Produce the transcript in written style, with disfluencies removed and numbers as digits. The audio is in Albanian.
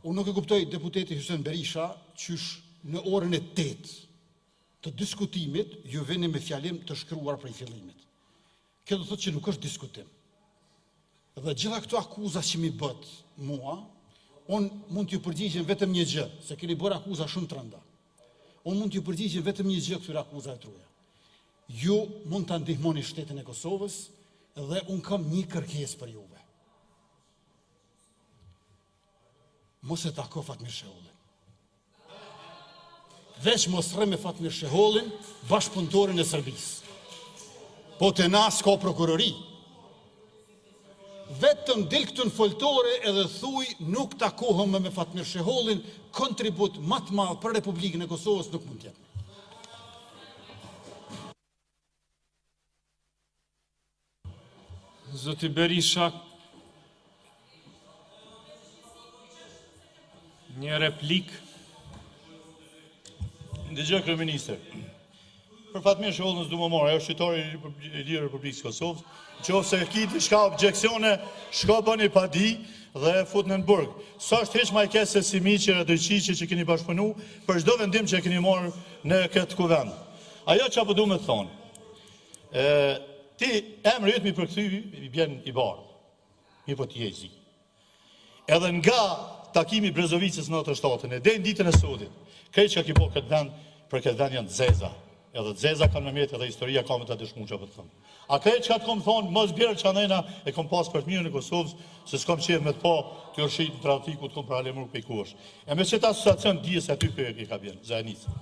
Unë nuk e kuptoj deputeti Hysén Berisha qysh në orën e 8 të diskutimit ju vini me fjalim të shkruar prej fillimit. Kjo do thotë që nuk është diskutim. Dhe gjitha këto akuza që mi bët mua, unë mund t'ju përgjigjen vetëm një gjë, se keni bërë akuza shumë të rënda. Unë mund t'ju përgjigjen vetëm një gjë këtyre akuza e truja. Ju mund të ndihmoni shtetin e Kosovës dhe unë kam një kërkesë për juve. Mos e tako Fatmir Shehollin. Veç mos rre me Fatmir Shehollin, bashkëpunëtorin e Serbisë. Po të na s'ka prokurori. Vetëm dil këtë në foltore edhe thuj nuk takohëm me Fatmir Shehollin, kontribut më të madh për Republikën e Kosovës nuk mund t'jetë. Zoti Berisha, një replik. Ndëgjoj kryeministër. Për Fatmir Shehollin s'du më marr, ajo shqiptari i lirë Republikës Kosovës. Nëse ki diçka objekcione, shko bëni pa di dhe futën në burg. Sa është heq më e keq se Simiqi e Radojqiqi që keni bashkëpunu për çdo vendim që keni marrë në këtë kuvend. Ajo që apo du me thonë. Ti emri yt mi përkthy i bjen i bardh. Mi po ti je zi. Edhe nga takimi Brezovicës në 97-ën e deri në ditën e sodit. Krejt që ki po këtë vend, për këtë vend janë zeza. Edhe zeza kanë me mjetë edhe historia ka me të dëshmu që për të thëmë. A krejt që ka të kom thonë, mos bjerë që anena e kom pas për të mirën e Kosovës, se s'kom qenë me të po të urshit në trautikut kom për alemur për i kuash. E me që ta asociacion, dije se aty për e ka bjenë, Zajanisë.